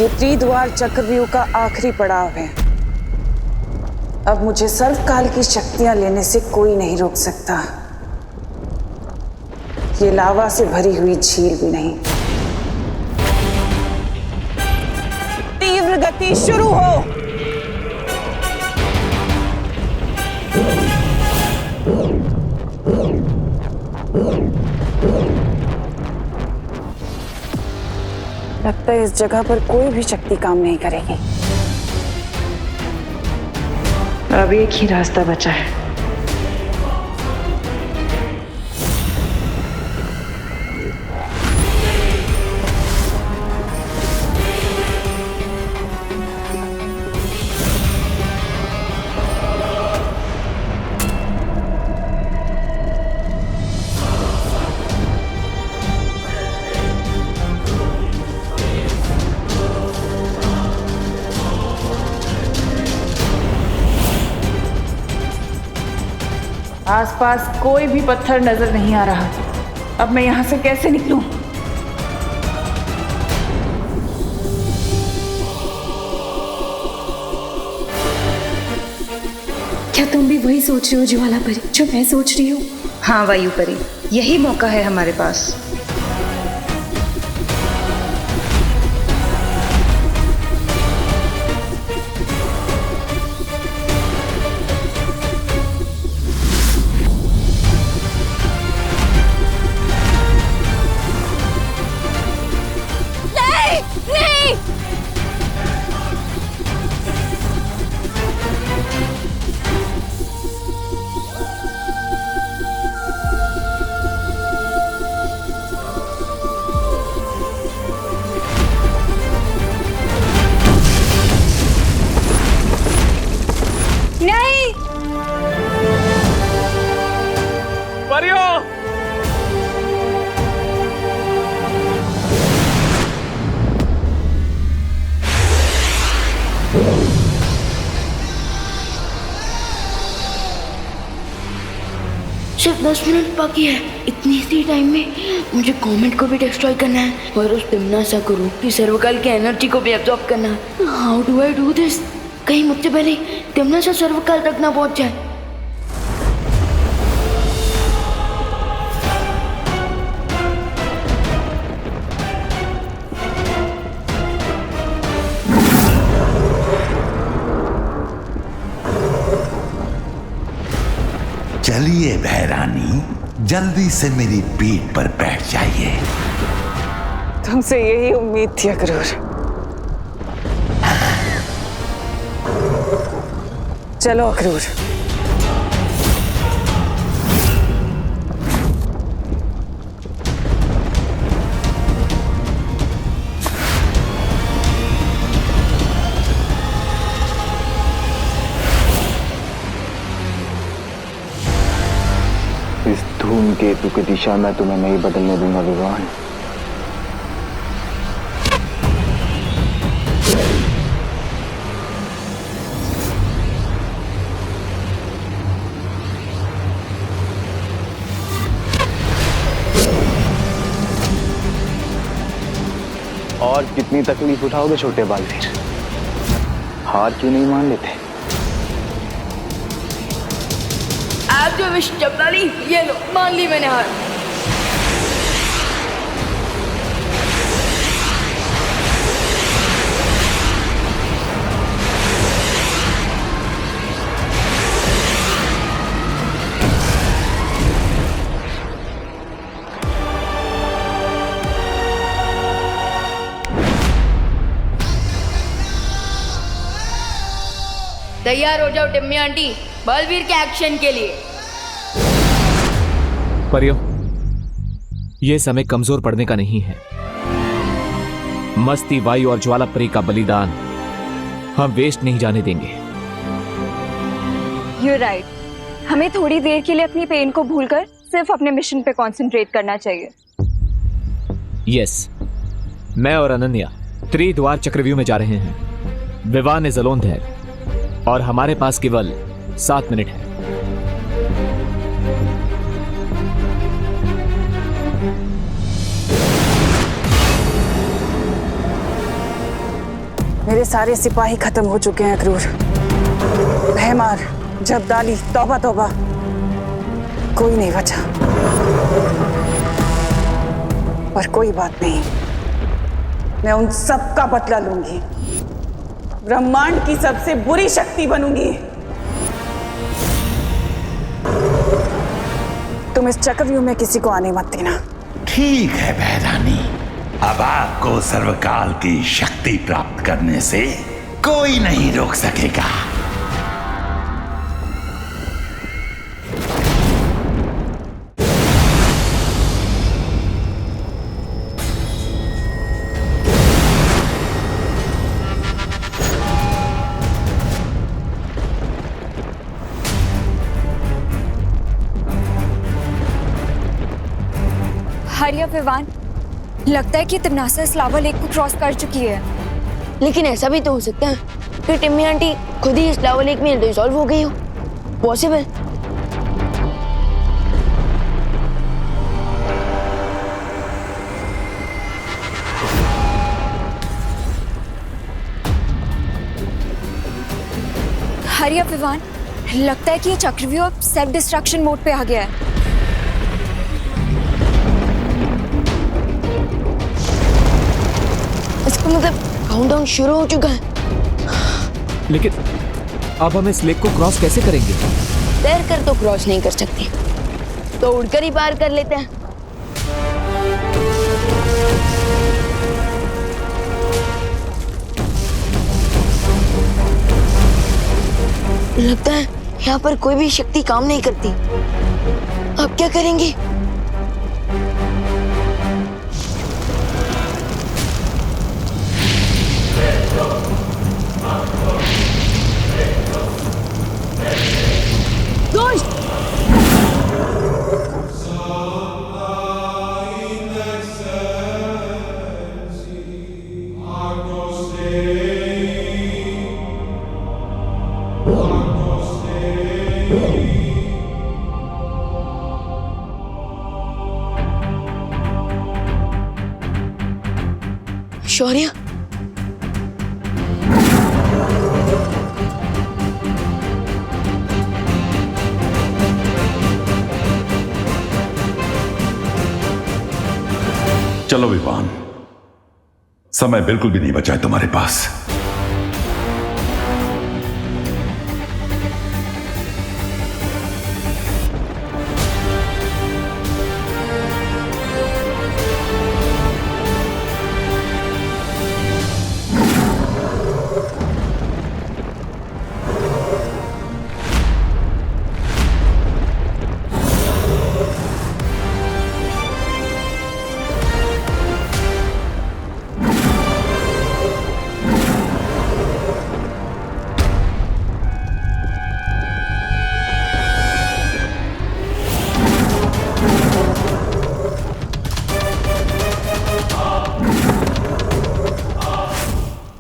ये त्रिद्वार चक्रव्यूह का आखिरी पड़ाव है। अब मुझे सर्वकाल की शक्तियां लेने से कोई नहीं रोक सकता। ये लावा से भरी हुई झील भी नहीं। तीव्र गति शुरू हो। लगता है इस जगह पर कोई भी शक्ति काम नहीं करेगी। अब एक ही रास्ता बचा है। आसपास कोई भी पत्थर नजर नहीं आ रहा। अब मैं यहां से कैसे निकलूं? क्या तुम भी वही सोच रही हो ज्वाला परी जो मैं सोच रही हूँ? हाँ वायु परी, यही मौका है हमारे पास। सिर्फ 10 मिनट बाकी है। इतनी सी टाइम में मुझे कॉमेट को भी डिस्ट्रॉय करना है और उस तिम्नासा को रूप की सर्वकाल की एनर्जी को भी एब्जॉर्ब करना है। How do I do this? कहीं मुझसे पहले तिम्नासा सर्वकाल तक ना पहुंच जाए। चलिए भैरानी, जल्दी से मेरी पीठ पर बैठ जाइए। तुमसे यही उम्मीद थी अक्रूर। चलो अक्रूर। इस धूमकेतु की दिशा में तुम्हें नहीं बदलने दूंगा विवान। और कितनी तकलीफ उठाओगे छोटे बालवीर? हार क्यों नहीं मान लेते? आप जो विश चपलाली, ये लो, मान ली मैंने हार। तैयार हो जाओ टिम्मी आंटी, बलवीर के एक्शन के लिए। परियो, यह समय कमजोर पड़ने का नहीं है। मस्ती, वायु और ज्वाला परी का बलिदान हम वेस्ट नहीं जाने देंगे। You're right. हमें थोड़ी देर के लिए अपनी पेन को भूलकर सिर्फ अपने मिशन पे कंसंट्रेट करना चाहिए। यस, मैं और अनन्या त्रिद्वार चक्रव्यूह में जा रहे हैं। विवान इज अलोन देयर और हमारे पास केवल 7 मिनट है। मेरे सारे सिपाही खत्म हो चुके हैं अक्रूर। भैमार, जब्दाली, तौबा तौबा, कोई नहीं बचा। पर कोई बात नहीं, मैं उन सब का बदला लूंगी। ब्रह्मांड की सबसे बुरी शक्ति बनूंगी। तुम इस चक्रव्यूह में किसी को आने मत देना। ठीक है भैरानी, अब आपको सर्वकाल की शक्ति प्राप्त करने से कोई नहीं रोक सकेगा। हरिया विवान, लगता है कि तिम्नासा इस लावा लेक को क्रॉस कर चुकी है। लेकिन ऐसा भी तो हो सकता है कि टिम्मी आंटी खुद ही इस लावा लेक में डिसॉल्व हो गई हो। पॉसिबल। हरिया विवान, लगता है कि ये चक्रव्यूह अब सेल्फ डिस्ट्रक्शन मोड पे आ गया है। इसका मतलब काउंटडाउन शुरू हो चुका है। लेकिन अब हम इस लेक को क्रॉस कैसे करेंगे? तैर कर तो क्रॉस नहीं कर सकते, तो उड़कर ही पार कर लेते हैं। लगता है यहाँ पर कोई भी शक्ति काम नहीं करती। अब क्या करेंगे? शौर्य, चलो विवान, समय बिल्कुल भी नहीं बचा है तुम्हारे पास।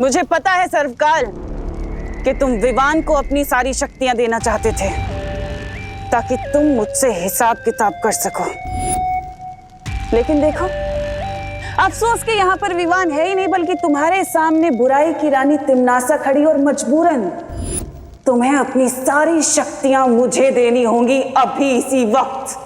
मुझे पता है सर्वकाल कि तुम विवान को अपनी सारी शक्तियां देना चाहते थे ताकि तुम मुझसे हिसाब किताब कर सको। लेकिन देखो, अफसोस कि यहाँ पर विवान है ही नहीं, बल्कि तुम्हारे सामने बुराई की रानी तिम्नासा खड़ी और मजबूरन तुम्हें अपनी सारी शक्तियां मुझे देनी होंगी अभी इसी वक्त।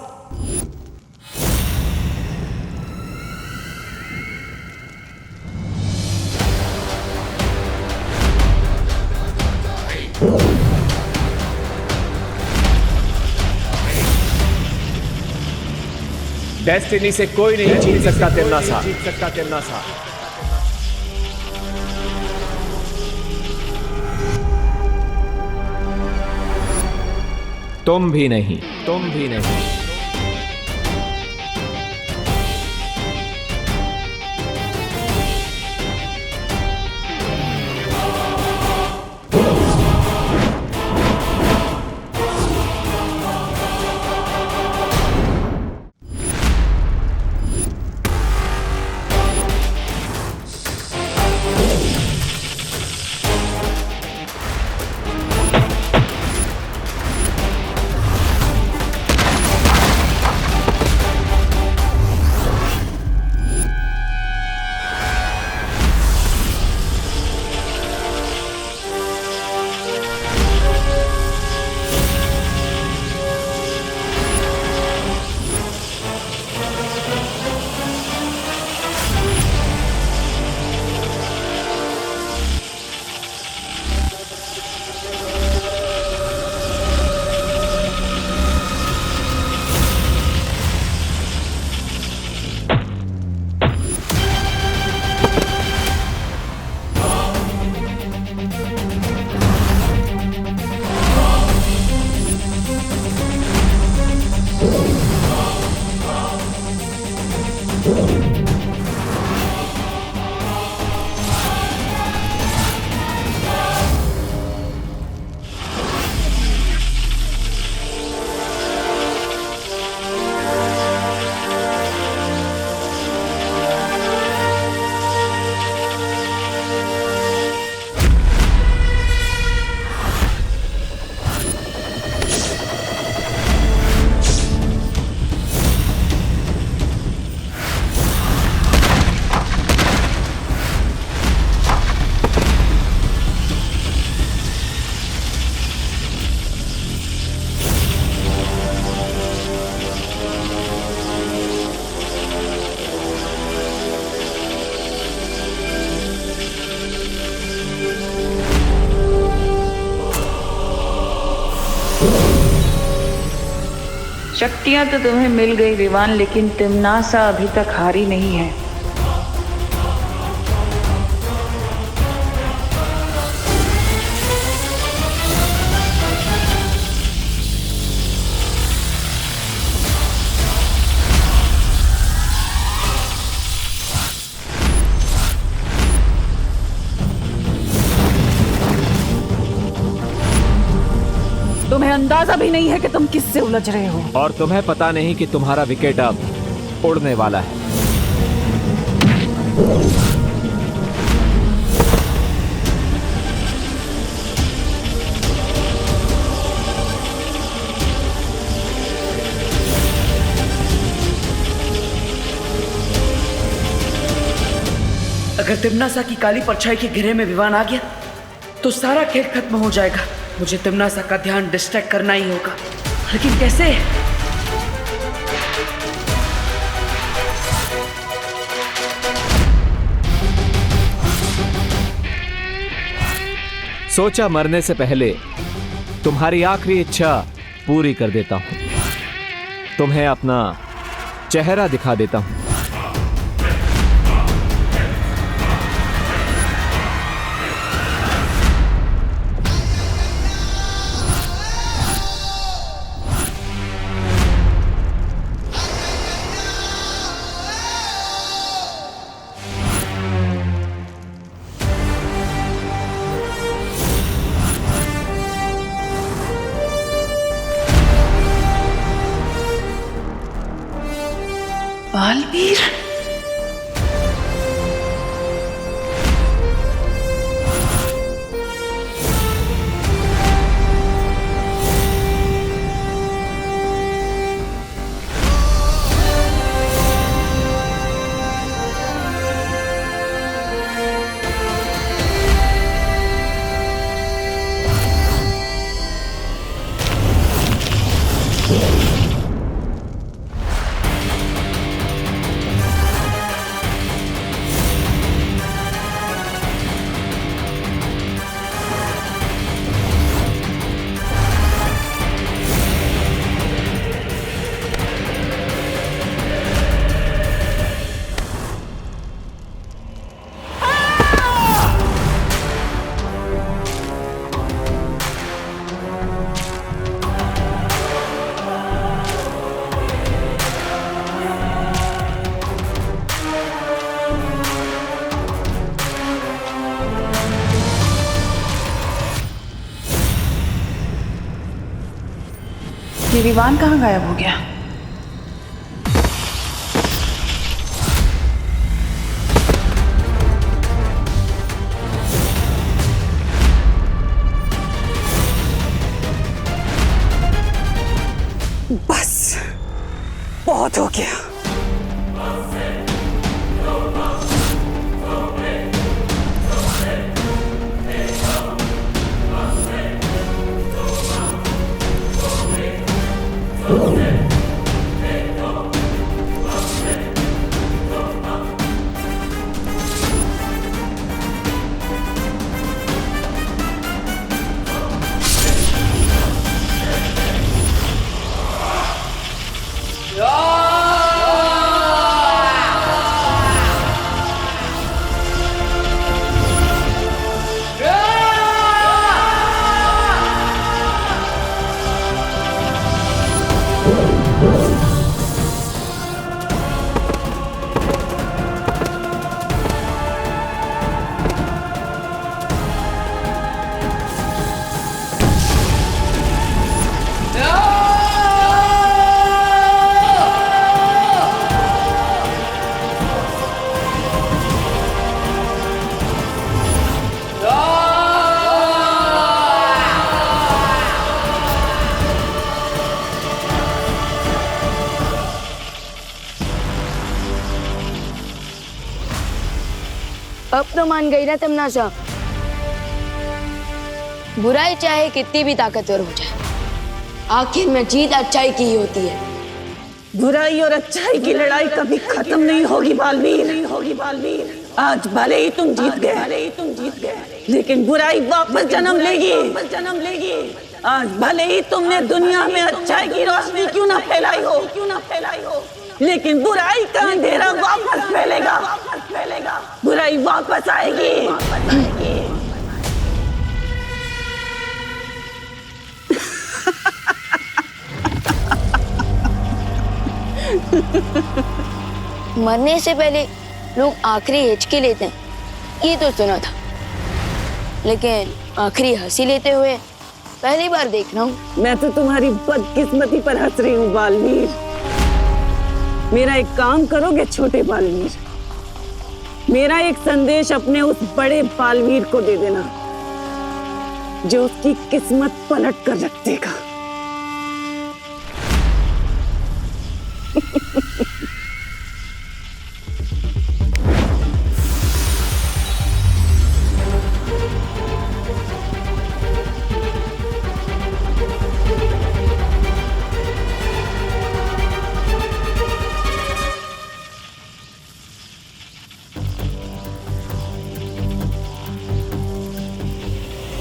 डेस्टिनी से कोई नहीं छीन सकता तिम्नासा। तुम भी नहीं। शक्तियां तो तुम्हें मिल गई विवान, लेकिन तिम्नासा अभी तक हारी नहीं है। तुम्हें अंदाजा भी नहीं है कि तुम किससे उलझ रहे हो। और तुम्हें पता नहीं कि तुम्हारा विकेट अब उड़ने वाला है। अगर तिम्नासा की काली परछाई के घेरे में विवान आ गया तो सारा खेल खत्म हो जाएगा। मुझे तिम्नासा का ध्यान डिस्ट्रैक्ट करना ही होगा, लेकिन कैसे? सोचा मरने से पहले तुम्हारी आखिरी इच्छा पूरी कर देता हूं। तुम्हें अपना चेहरा दिखा देता हूं। बालवीर, ये विवान कहाँ गायब हो गया? बस बहुत हो गया। अब तो मान गई ना तिम्नासा। बुराई चाहे कितनी भी ताकतवर हो जाए, आखिर में जीत अच्छाई की ही होती है। बुराई और अच्छाई की लड़ाई कभी खत्म नहीं होगी बालवीर। आज भले ही तुम जीत गए, लेकिन बुराई वापस जन्म लेगी। आज भले ही तुमने दुनिया में अच्छाई की रोशनी क्यों ना फैलाई हो, लेकिन बुराई का अंधेरा वापस फैलेगा। बुराई वापस आएगी। मरने से पहले लोग आखिरी हिचकी लेते हैं, ये तो सुना था, लेकिन आखिरी हंसी लेते हुए पहली बार देख रहा हूँ। मैं तो तुम्हारी बदकिस्मती पर हंस रही हूँ बालवीर। मेरा एक काम करोगे छोटे बालवीर? मेरा एक संदेश अपने उस बड़े बालवीर को दे देना जो उसकी किस्मत पलट कर रख देगा।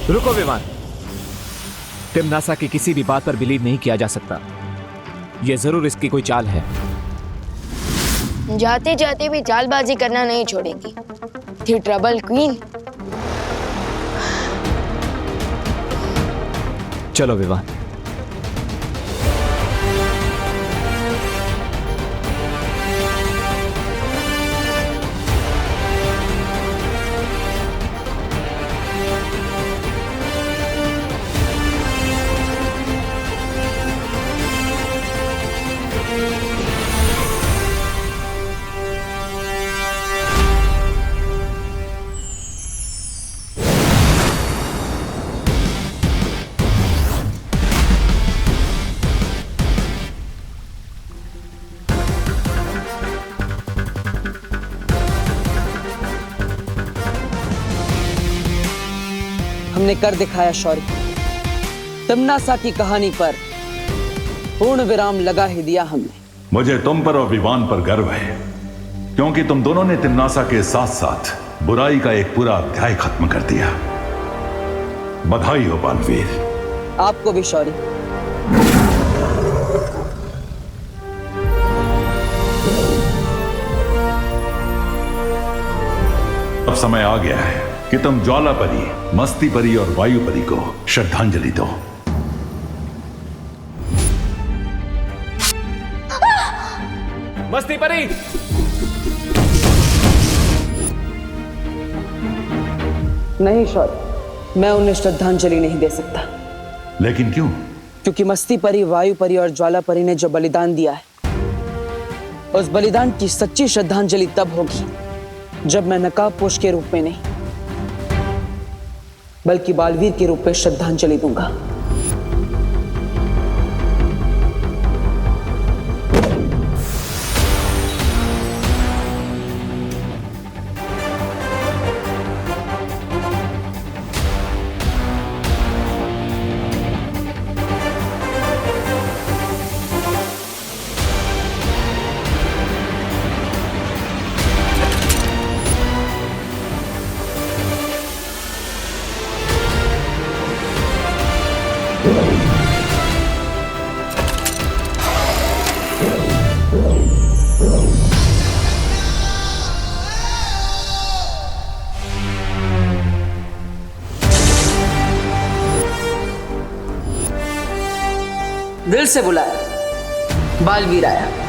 रुको विवान, तिम्नासा की किसी भी बात पर बिलीव नहीं किया जा सकता। यह जरूर इसकी कोई चाल है। जाते जाते भी चालबाजी करना नहीं छोड़ेंगी। थी ट्रबल क्वीन। चलो विवान। हमने कर दिखाया शौर्य। तिम्नासा की कहानी पर पूर्ण विराम लगा ही दिया हमने। मुझे तुम पर और विवान पर गर्व है, क्योंकि तुम दोनों ने तिम्नासा के साथ साथ बुराई का एक पूरा अध्याय खत्म कर दिया। बधाई हो बालवीर। आपको भी शौर्य। अब समय आ गया है कि तुम ज्वाला परी, मस्ती परी और वायु परी को श्रद्धांजलि दो। मस्ती परी! नहीं शौर्य, मैं उन्हें श्रद्धांजलि नहीं दे सकता। लेकिन क्यों? क्योंकि मस्ती परी, वायु परी और ज्वाला परी ने जो बलिदान दिया है, उस बलिदान की सच्ची श्रद्धांजलि तब होगी जब मैं नकाबपोश के रूप में नहीं, बल्कि बालवीर के रूप में श्रद्धांजलि दूंगा। दिल से बुलाया, बालवीर आया।